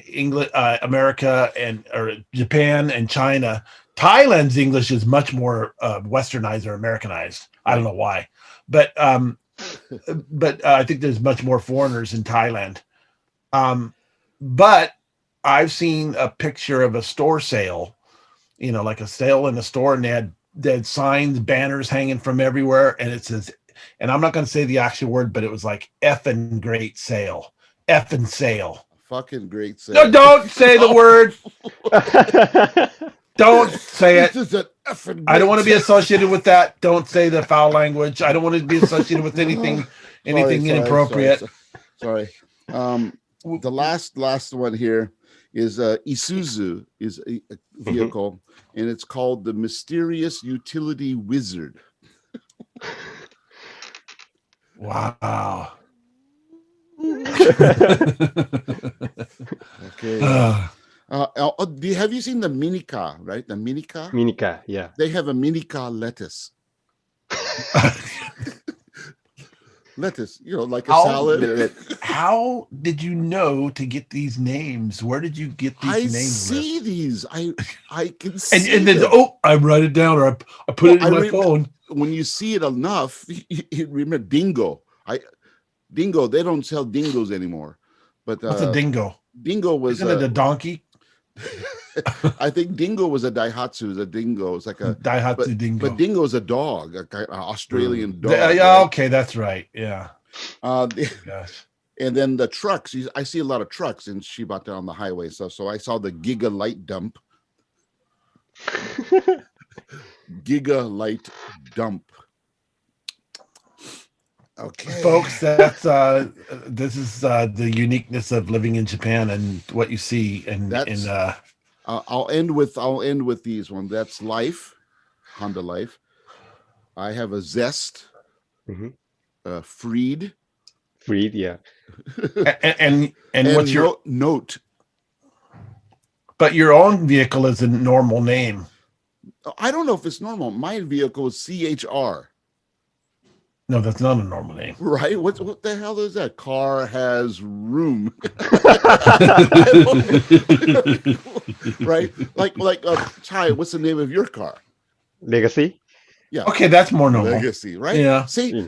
English, America, or Japan and China. Thailand's English is much more westernized or Americanized. I don't know why, but I think there's much more foreigners in Thailand. But I've seen a picture of a store sale, like a sale in a store, and they had signs, banners hanging from everywhere, and it says, and I'm not going to say the actual word, but it was like effing great sale, effing sale.
Fucking great sale.
No, don't say the word. Don't say it.
This is an effing
I don't want to be
sale.
associated with that. Don't say the foul language. I don't want to be associated with anything inappropriate.
Sorry. The last one here is Isuzu is a vehicle, and it's called the Mysterious Utility Wizard.
Wow.
Okay. Have you seen the Minica, right? The Minica?
Minica, yeah.
They have a Minica lettuce. Lettuce, like a salad.
How did you know to get these names? Where did you get these names?
I see these. I can see
and then I write it down, or I put it in my phone.
When you see it enough, you remember Dingo. Dingo, they don't sell dingoes anymore. But
what's a dingo?
Dingo was
Isn't it a donkey?
I think Dingo was a Daihatsu. A dingo. It's like a
Daihatsu dingo.
But Dingo is a dog, an Australian dog.
Yeah,
right?
okay, that's right. Yeah.
Gosh. And then the trucks. I see a lot of trucks in Shibata on the highway. So I saw the Giga Light Dump. Giga Light Dump. Okay,
folks, that's this is the uniqueness of living in Japan and what you see. And
I'll end with these ones. That's Life. Honda Life. I have a Zest,
Mm-hmm.
Freed,
Freed, yeah.
And what's your
Note.
but your own vehicle is a normal name.
I don't know if it's normal. My vehicle is CHR.
No, that's not a normal name.
Right? What the hell is that? Car has room. Right? Like Ty, what's the name of your car?
Legacy?
Yeah.
Okay, that's more normal.
Legacy, right?
Yeah.
See,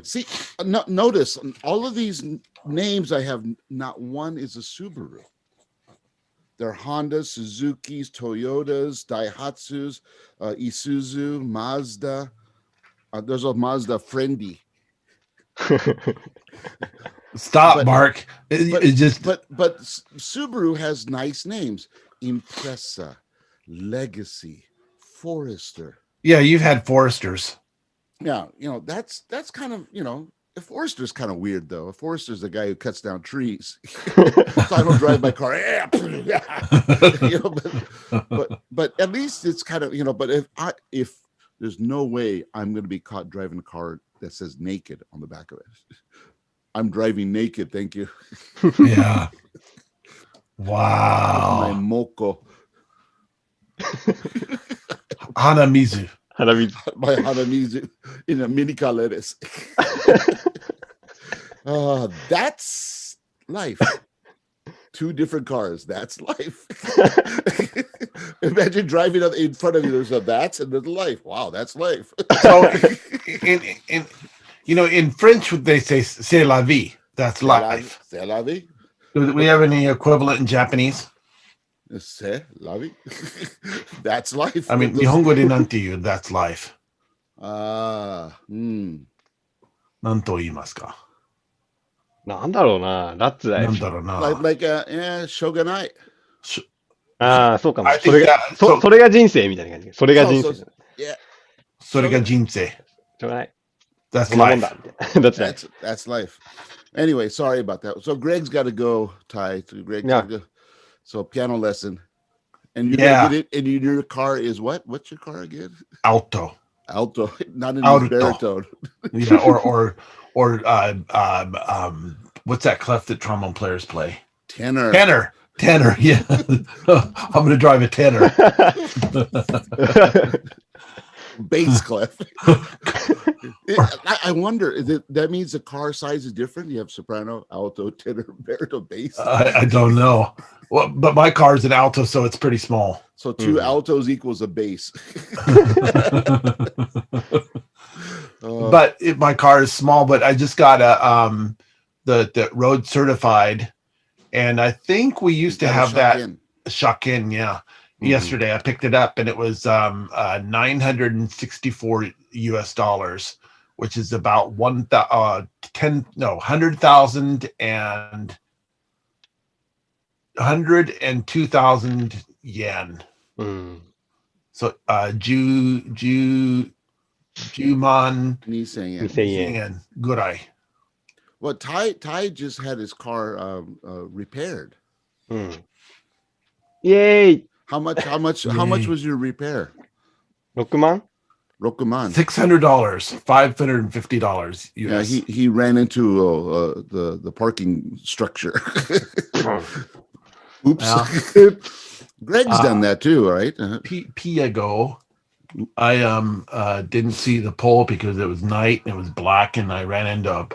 notice all of these names I have, not one is a Subaru. They're Hondas, Suzuki's, Toyotas, Daihatsus, Isuzu, Mazda. There's a Mazda Friendy.
Stop, Mark.
But Subaru has nice names: Impreza, Legacy, Forester.
Yeah, you've had Foresters.
Yeah, that's kind of a Forester's kind of weird though. A Forester's the guy who cuts down trees. So I don't drive my car. But at least it's kind of But if there's no way I'm going to be caught driving a car that says naked on the back of it. I'm driving naked, thank you.
Yeah. Wow.
My Moko.
Hanamizu.
My Hanamizu in a mini caleres. That's life. 2 different cars. That's life. Imagine driving in front of you. There's a that's and there's life. Wow, that's life.
So, in French, they say "c'est la vie." That's life.
C'est la vie.
Do we have any equivalent in Japanese?
C'est la vie. That's life.
I mean, Nihongo de nantiyu, that's life. Nan to iimasu ka?
なんだろうな。That's
なん
life.
だろうな。
like shogunai.
ああ、そうかも。
I
それ
think
が、
that-
それが人生みたいな感じ。それが人生。し
Yeah,
それが人生。
ょうがない。
That's
そんなもん
life.
だ。みたいな。That's life.
that's life. Anyway, sorry about that. So Greg's got to go, Ty. Greg's
Yeah.
got to go. So piano lesson. And you're
Yeah.
gonna get it. And your car is what? What's your car again?
Alto.
Alto, not in
Alto.
baritone.
Yeah, or what's that clef that trombone players play?
Tenor.
Tenor. Yeah. I'm gonna drive a tenor.
Bass clef. I wonder. That means the car size is different. You have soprano, alto, tenor, baritone, bass.
I don't know. Well, but my car's an alto, so it's pretty small.
So 2 altos equals a bass.
But my car is small. But I just got the road certified, and I think we used to have that shock-in. Yeah. Yesterday I picked it up and it was $964 US, which is about 102,000 yen. So Juman
2000円。
gurai.
Well, Ty just had his car repaired.
イエーイ
How much was your repair?
6万
Rokuman.
$600, $550
Yeah,
US.
he ran into the parking structure. Oops.
Yeah.
Greg's done that too, right?
Piago. I didn't see the pole because it was night and it was black, and I ran into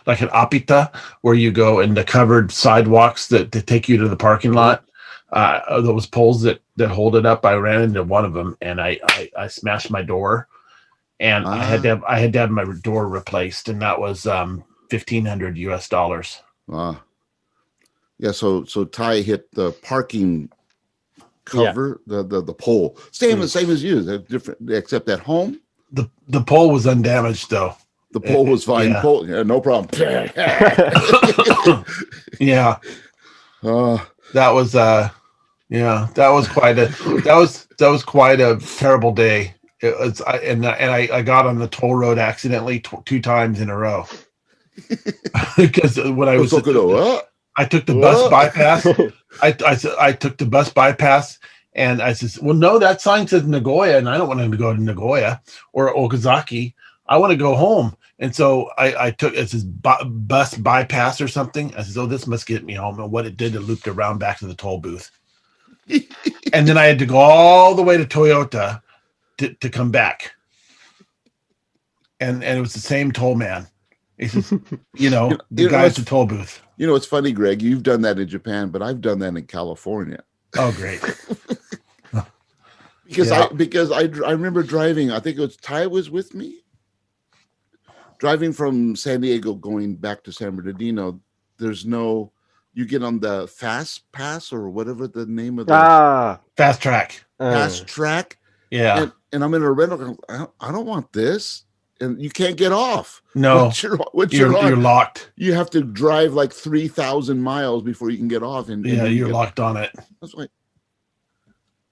like an apita where you go in the covered sidewalks that to take you to the parking lot. Those poles that hold it up. I ran into one of them and I smashed my door, and I had to have my door replaced, and that was $1,500 US.
Yeah, so Ty hit the parking cover, the pole. Same as you. They're different, except at home.
The pole was undamaged though.
The pole was fine.
Yeah.
Pole, yeah, no problem.
Yeah. That was quite a terrible day. It was, I got on the toll road accidentally 2 times in a row because when I was I took the bus bypass. I took the bus bypass And I says, well, no, that sign says Nagoya, and I don't want to go to Nagoya or Okazaki. I want to go home. And so I took, it says bus bypass or something. I says, oh, this must get me home. And what it did, it looped around back to the toll booth. And then I had to go all the way to Toyota to come back. And it was the same toll man. He says, the guy at the toll booth.
You know, it's funny, Greg, you've done that in Japan, but I've done that in California.
Oh, great.
Because I remember driving, I think it was Ty was with me. Driving from San Diego going back to San Bernardino, you get on the fast pass or whatever the name of the
fast track.
Fast track.
Yeah.
And I'm in a rental car. I don't want this. And you can't get off.
No. You're locked.
You have to drive like 3,000 miles before you can get off. And
you're locked on it.
I was like,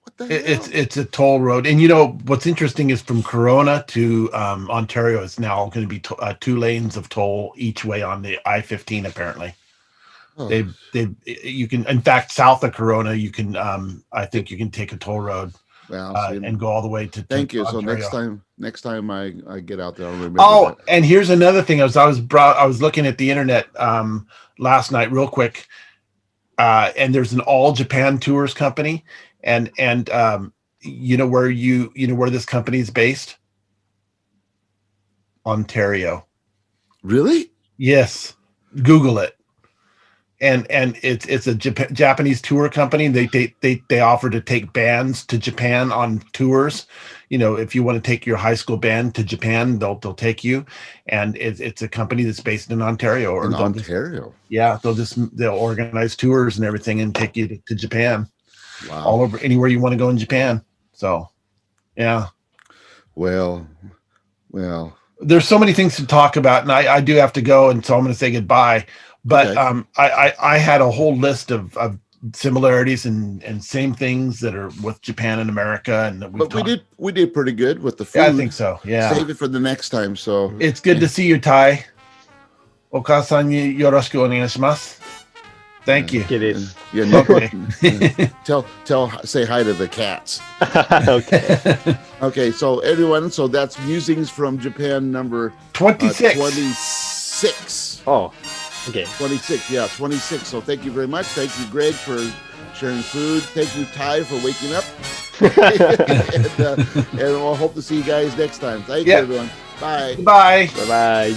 what the hell?
It's a toll road. And what's interesting is from Corona to Ontario is now going to be 2 lanes of toll each way on the I-15 apparently. Oh. You can, in fact, south of Corona, you can I think you can take a toll road.
Well,
and go all the way to
thank you.
Ontario.
So next time I get out there, I'll remember.
Oh, that. And here's another thing. I was looking at the internet last night, real quick, and there's an all Japan tours company, and where where this company is based? Ontario.
Really?
Yes. Google it. And it's a Japanese tour company. They offer to take bands to Japan on tours. If you want to take your high school band to Japan, they'll take you. And it's a company that's based in Ontario.
Ontario.
They'll organize tours and everything and take you to Japan.
Wow.
All over anywhere you want to go in Japan. So, yeah.
Well.
There's so many things to talk about, and I do have to go, and so I'm going to say goodbye. But okay. I had a whole list of similarities and same things that are with Japan and America, and
we did pretty good with the food.
Yeah, I think so. Yeah,
save it for the next time. So
it's good to see you, Tai. Okasan ni yoroshiku onegaishimasu. Thank you.
It is.
Say hi to the cats.
Okay.
Okay. So everyone, so that's Musings from Japan number
26.
26.
Oh. Okay.
26, yeah, 26. So thank you very much. Thank you, Greg, for sharing food. Thank you, Ty, for waking up. And we'll hope to see you guys next time. Thank you, everyone. Bye.
Bye.
Bye-bye.